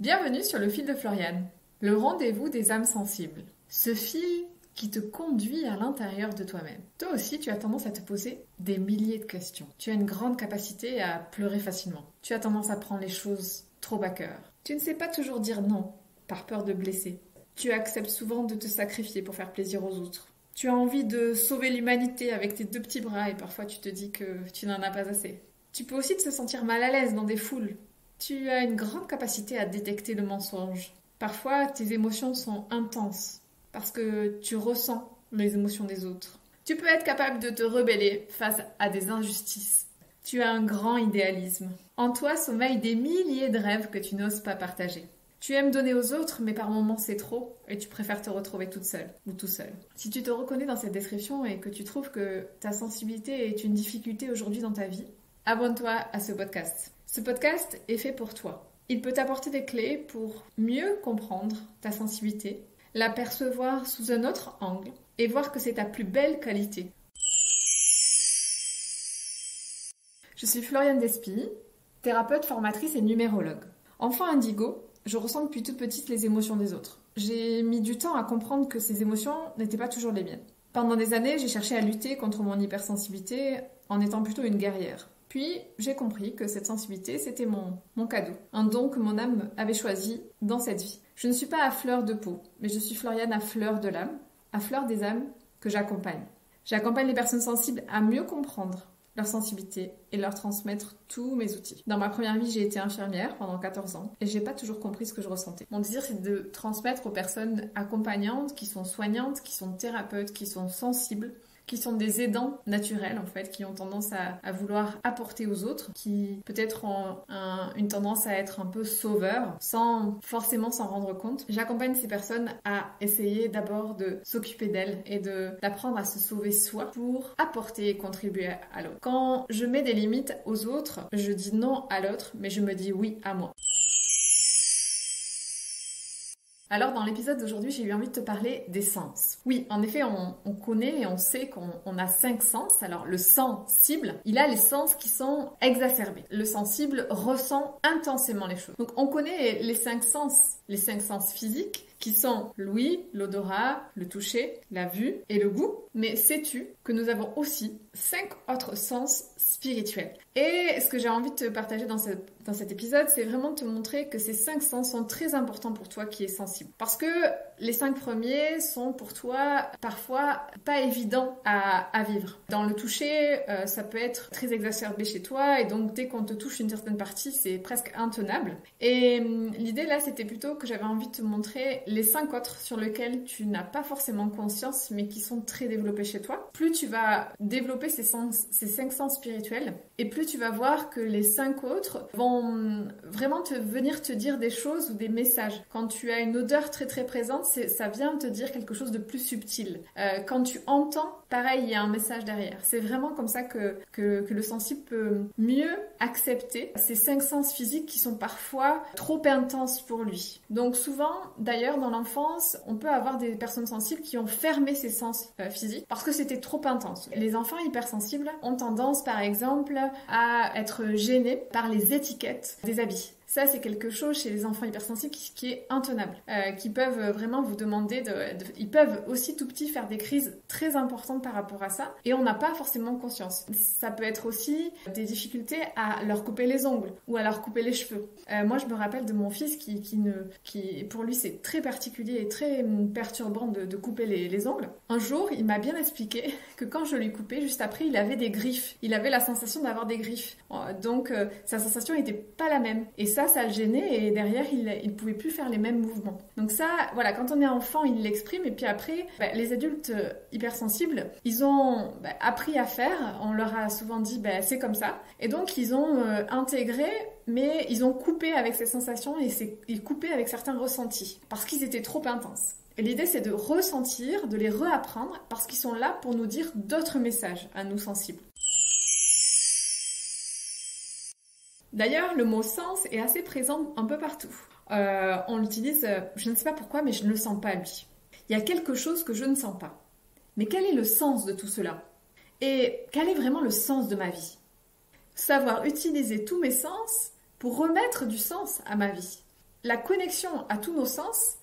Bienvenue sur le fil de Floriane, le rendez-vous des âmes sensibles. Ce fil qui te conduit à l'intérieur de toi-même. Toi aussi, tu as tendance à te poser des milliers de questions. Tu as une grande capacité à pleurer facilement. Tu as tendance à prendre les choses trop à cœur. Tu ne sais pas toujours dire non, par peur de blesser. Tu acceptes souvent de te sacrifier pour faire plaisir aux autres. Tu as envie de sauver l'humanité avec tes deux petits bras et parfois tu te dis que tu n'en as pas assez. Tu peux aussi te sentir mal à l'aise dans des foules. Tu as une grande capacité à détecter le mensonge. Parfois, tes émotions sont intenses parce que tu ressens les émotions des autres. Tu peux être capable de te rebeller face à des injustices. Tu as un grand idéalisme. En toi sommeillent des milliers de rêves que tu n'oses pas partager. Tu aimes donner aux autres, mais par moments c'est trop et tu préfères te retrouver toute seule ou tout seul. Si tu te reconnais dans cette description et que tu trouves que ta sensibilité est une difficulté aujourd'hui dans ta vie, abonne-toi à ce podcast. Ce podcast est fait pour toi. Il peut t'apporter des clés pour mieux comprendre ta sensibilité, la percevoir sous un autre angle et voir que c'est ta plus belle qualité. Je suis Floriane Despy, thérapeute, formatrice et numérologue. Enfant indigo, je ressens depuis toute petite les émotions des autres. J'ai mis du temps à comprendre que ces émotions n'étaient pas toujours les miennes. Pendant des années, j'ai cherché à lutter contre mon hypersensibilité en étant plutôt une guerrière. Puis, j'ai compris que cette sensibilité, c'était mon cadeau, un don que mon âme avait choisi dans cette vie. Je ne suis pas à fleur de peau, mais je suis Floriane à fleur de l'âme, à fleur des âmes que j'accompagne. J'accompagne les personnes sensibles à mieux comprendre leur sensibilité et leur transmettre tous mes outils. Dans ma première vie, j'ai été infirmière pendant 14 ans et j'ai pas toujours compris ce que je ressentais. Mon désir, c'est de transmettre aux personnes accompagnantes, qui sont soignantes, qui sont thérapeutes, qui sont sensibles, qui sont des aidants naturels en fait, qui ont tendance à vouloir apporter aux autres, qui peut-être ont une tendance à être un peu sauveurs sans forcément s'en rendre compte. J'accompagne ces personnes à essayer d'abord de s'occuper d'elles et d'apprendre à se sauver soi pour apporter et contribuer à l'autre. Quand je mets des limites aux autres, je dis non à l'autre, mais je me dis oui à moi. Alors dans l'épisode d'aujourd'hui, j'ai eu envie de te parler des sens. Oui, en effet, on connaît et on sait qu'on a 5 sens. Alors le sensible, il a les sens qui sont exacerbés. Le sensible ressent intensément les choses. Donc on connaît les 5 sens physiques qui sont l'ouïe, l'odorat, le toucher, la vue et le goût. Mais sais-tu que nous avons aussi 5 autres sens spirituels? Et ce que j'ai envie de te partager dans cet épisode, c'est vraiment de te montrer que ces 5 sens sont très importants pour toi qui es sensible. Parce que les 5 premiers sont pour toi parfois pas évidents à vivre. Dans le toucher, ça peut être très exacerbé chez toi et donc dès qu'on te touche une certaine partie, c'est presque intenable. Et l'idée là, c'était plutôt que j'avais envie de te montrer les 5 autres sur lesquels tu n'as pas forcément conscience mais qui sont très développés chez toi. Plus tu vas développer ces 5 sens spirituels et plus tu vas voir que les 5 autres vont vraiment venir te dire des choses ou des messages. Quand tu as une odeur très très présente, ça vient te dire quelque chose de plus subtil. Quand tu entends, pareil, il y a un message derrière. C'est vraiment comme ça que le sensible peut mieux accepter ces 5 sens physiques qui sont parfois trop intenses pour lui. Donc souvent, d'ailleurs, dans l'enfance, on peut avoir des personnes sensibles qui ont fermé ces sens physiques parce que c'était trop intense. Les enfants hypersensibles ont tendance, par exemple, à être gênés par les étiquettes des habits. Ça, c'est quelque chose chez les enfants hypersensibles qui est intenable, qui peuvent vraiment vous demander ils peuvent aussi tout petits faire des crises très importantes par rapport à ça, et on n'a pas forcément conscience. Ça peut être aussi des difficultés à leur couper les ongles ou à leur couper les cheveux. Moi, je me rappelle de mon fils qui pour lui, c'est très particulier et très perturbant de couper les ongles. Un jour, il m'a bien expliqué que quand je lui coupais, juste après, il avait des griffes. Il avait la sensation d'avoir des griffes. Donc, sa sensation n'était pas la même. Et ça le gênait et derrière, il pouvait plus faire les mêmes mouvements. Donc ça, voilà, quand on est enfant, il l'exprime et puis après, les adultes hypersensibles, ils ont appris à faire, on leur a souvent dit, c'est comme ça. Et donc, ils ont intégré, mais ils ont coupé avec ces sensations et ils coupaient avec certains ressentis parce qu'ils étaient trop intenses. Et l'idée, c'est de ressentir, de les réapprendre parce qu'ils sont là pour nous dire d'autres messages à nous sensibles. D'ailleurs, le mot sens est assez présent un peu partout. On l'utilise, je ne sais pas pourquoi, mais je ne le sens pas lui. Il y a quelque chose que je ne sens pas. Mais quel est le sens de tout cela? Et quel est vraiment le sens de ma vie? Savoir utiliser tous mes sens pour remettre du sens à ma vie. la connexion à tous nos sens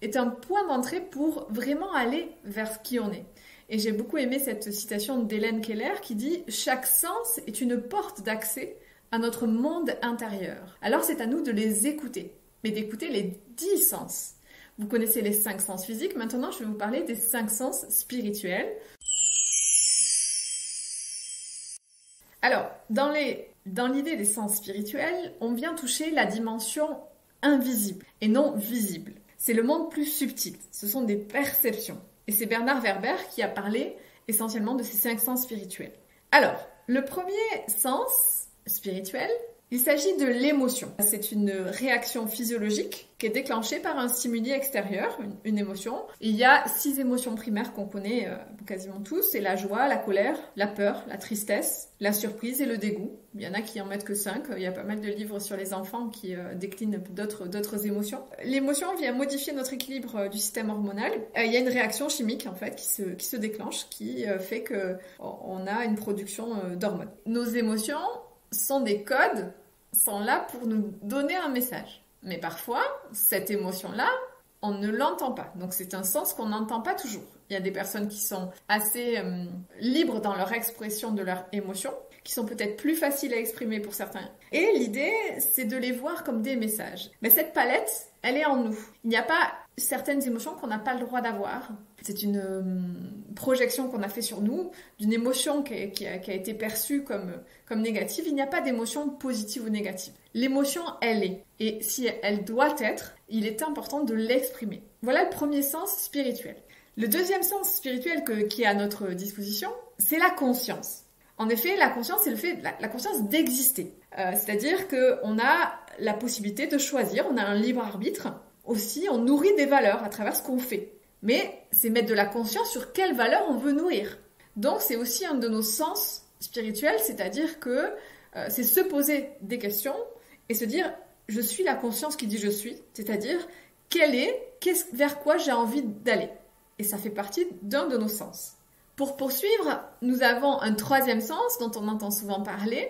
est un point d'entrée pour vraiment aller vers qui on est. Et j'ai beaucoup aimé cette citation d'Hélène Keller qui dit « Chaque sens est une porte d'accès à notre monde intérieur. Alors c'est à nous de les écouter, mais d'écouter les 10 sens. » Vous connaissez les 5 sens physiques, maintenant je vais vous parler des 5 sens spirituels. Alors, dans l'idée des sens spirituels, on vient toucher la dimension invisible et non visible. C'est le monde plus subtil, ce sont des perceptions. Et c'est Bernard Werber qui a parlé essentiellement de ces 5 sens spirituels. Alors, le premier sens spirituel, il s'agit de l'émotion. C'est une réaction physiologique qui est déclenchée par un stimuli extérieur, une émotion. Il y a 6 émotions primaires qu'on connaît quasiment tous, c'est la joie, la colère, la peur, la tristesse, la surprise et le dégoût. Il y en a qui en mettent que 5, il y a pas mal de livres sur les enfants qui déclinent d'autres émotions. L'émotion vient modifier notre équilibre du système hormonal. Il y a une réaction chimique en fait qui se déclenche, qui fait qu'on a une production d'hormones. Nos émotions sont des codes, sont là pour nous donner un message. Mais parfois, cette émotion-là, on ne l'entend pas. Donc c'est un sens qu'on n'entend pas toujours. Il y a des personnes qui sont assez libres dans leur expression de leurs émotions, qui sont peut-être plus faciles à exprimer pour certains. Et l'idée, c'est de les voir comme des messages. Mais cette palette, elle est en nous. Il n'y a pas certaines émotions qu'on n'a pas le droit d'avoir. C'est une projection qu'on a fait sur nous, d'une émotion qui a été perçue comme négative. Il n'y a pas d'émotion positive ou négative. L'émotion, elle est. Et si elle doit être, il est important de l'exprimer. Voilà le premier sens spirituel. Le deuxième sens spirituel qui est à notre disposition, c'est la conscience. En effet, la conscience, c'est la conscience d'exister. C'est-à-dire qu'on a la possibilité de choisir, on a un libre arbitre. Aussi, on nourrit des valeurs à travers ce qu'on fait. Mais c'est mettre de la conscience sur quelles valeurs on veut nourrir. Donc, c'est aussi un de nos sens spirituels, c'est-à-dire que c'est se poser des questions et se dire « je suis la conscience qui dit je suis », c'est-à-dire vers quoi j'ai envie d'aller. Et ça fait partie d'un de nos sens. Pour poursuivre, nous avons un troisième sens dont on entend souvent parler,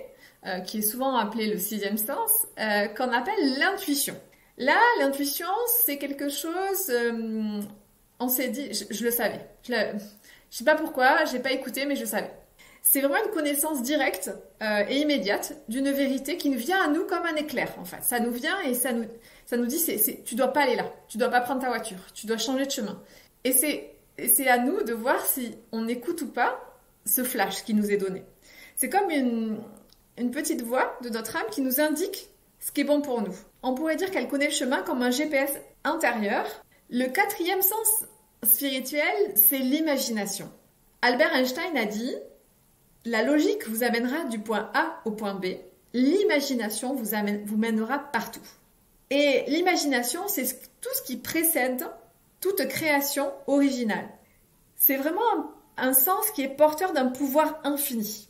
qui est souvent appelé le 6e sens, qu'on appelle l'intuition. Là, l'intuition, c'est quelque chose, on s'est dit, je le savais. Je sais pas pourquoi, j'ai pas écouté, mais je savais. C'est vraiment une connaissance directe et immédiate d'une vérité qui nous vient à nous comme un éclair, en fait. Ça nous vient et ça nous dit, tu dois pas aller là, tu dois pas prendre ta voiture, tu dois changer de chemin. Et c'est à nous de voir si on écoute ou pas ce flash qui nous est donné. C'est comme une petite voix de notre âme qui nous indique ce qui est bon pour nous. On pourrait dire qu'elle connaît le chemin comme un GPS intérieur. Le 4e sens spirituel, c'est l'imagination. Albert Einstein a dit « La logique vous amènera du point A au point B. L'imagination vous mènera partout. » Et l'imagination, c'est tout ce qui précède toute création originale. C'est vraiment un sens qui est porteur d'un pouvoir infini.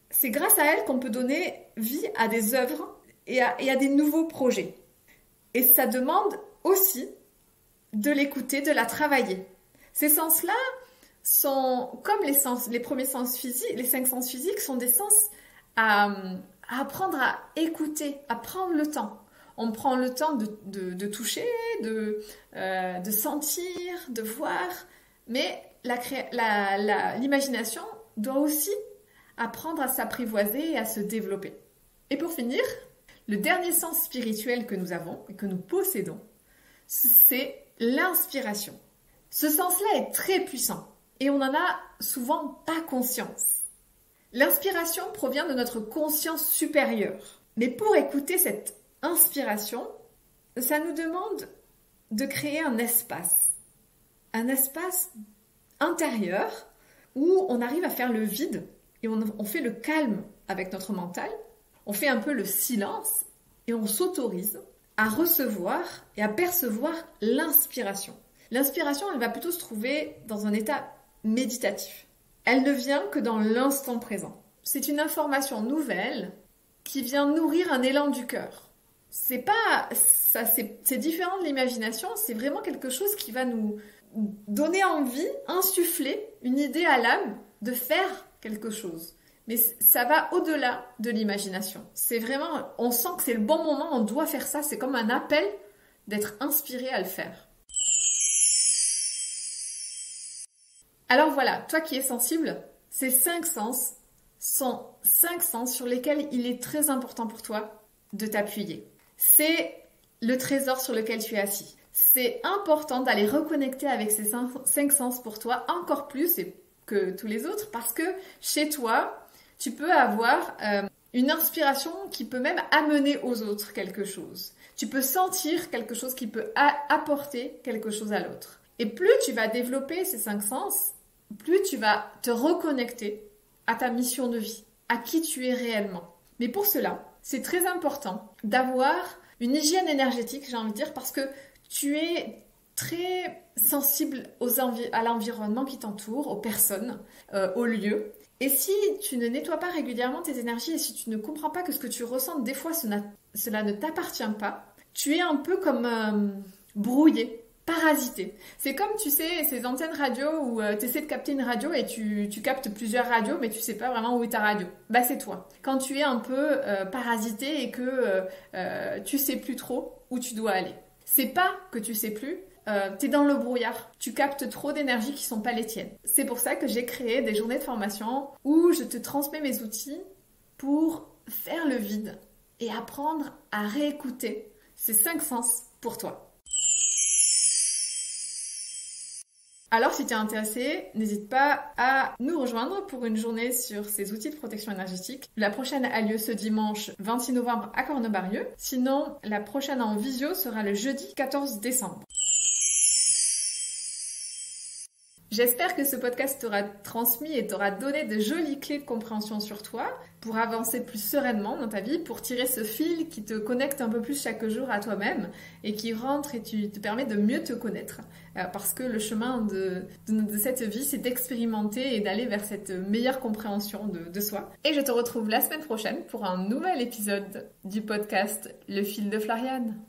C'est grâce à elle qu'on peut donner vie à des œuvres et à des nouveaux projets. Et ça demande aussi de l'écouter, de la travailler. Ces sens-là sont comme les premiers sens physiques, les 5 sens physiques sont des sens à apprendre à écouter, à prendre le temps. On prend le temps de toucher, de sentir, de voir, mais l'imagination doit aussi apprendre à s'apprivoiser et à se développer. Et pour finir, le dernier sens spirituel que nous avons et que nous possédons, c'est l'inspiration. Ce sens-là est très puissant et on n'en a souvent pas conscience. L'inspiration provient de notre conscience supérieure. Mais pour écouter cette inspiration, ça nous demande de créer un espace intérieur où on arrive à faire le vide et on fait le calme avec notre mental, on fait un peu le silence et on s'autorise à recevoir et à percevoir l'inspiration. L'inspiration, elle va plutôt se trouver dans un état méditatif. Elle ne vient que dans l'instant présent. C'est une information nouvelle qui vient nourrir un élan du cœur. C'est différent de l'imagination, c'est vraiment quelque chose qui va nous donner envie, insuffler une idée à l'âme de faire quelque chose. Mais ça va au-delà de l'imagination. C'est vraiment, on sent que c'est le bon moment, on doit faire ça, c'est comme un appel d'être inspiré à le faire. Alors voilà, toi qui es sensible, ces 5 sens sont 5 sens sur lesquels il est très important pour toi de t'appuyer. C'est le trésor sur lequel tu es assis. C'est important d'aller reconnecter avec ces 5 sens pour toi encore plus que tous les autres parce que chez toi, tu peux avoir une inspiration qui peut même amener aux autres quelque chose. Tu peux sentir quelque chose qui peut apporter quelque chose à l'autre. Et plus tu vas développer ces 5 sens, plus tu vas te reconnecter à ta mission de vie, à qui tu es réellement. Mais pour cela, c'est très important d'avoir une hygiène énergétique, j'ai envie de dire, parce que tu es très sensible à l'environnement qui t'entoure, aux personnes, aux lieux. Et si tu ne nettoies pas régulièrement tes énergies et si tu ne comprends pas que ce que tu ressens, des fois, cela ne t'appartient pas, tu es un peu comme brouillé. Parasité. C'est comme, tu sais, ces antennes radio où tu essaies de capter une radio et tu captes plusieurs radios, mais tu sais pas vraiment où est ta radio. Bah, c'est toi. Quand tu es un peu parasité et que tu sais plus trop où tu dois aller. C'est pas que tu sais plus, t'es dans le brouillard. Tu captes trop d'énergie qui sont pas les tiennes. C'est pour ça que j'ai créé des journées de formation où je te transmets mes outils pour faire le vide et apprendre à réécouter ces 5 sens pour toi. Alors, si tu es intéressé, n'hésite pas à nous rejoindre pour une journée sur ces outils de protection énergétique. La prochaine a lieu ce dimanche 26 novembre à Cornebarieux. Sinon, la prochaine en visio sera le jeudi 14 décembre. J'espère que ce podcast t'aura transmis et t'aura donné de jolies clés de compréhension sur toi pour avancer plus sereinement dans ta vie, pour tirer ce fil qui te connecte un peu plus chaque jour à toi-même et qui rentre et te permet de mieux te connaître. Parce que le chemin de cette vie, c'est d'expérimenter et d'aller vers cette meilleure compréhension de soi. Et je te retrouve la semaine prochaine pour un nouvel épisode du podcast Le fil de Floriane.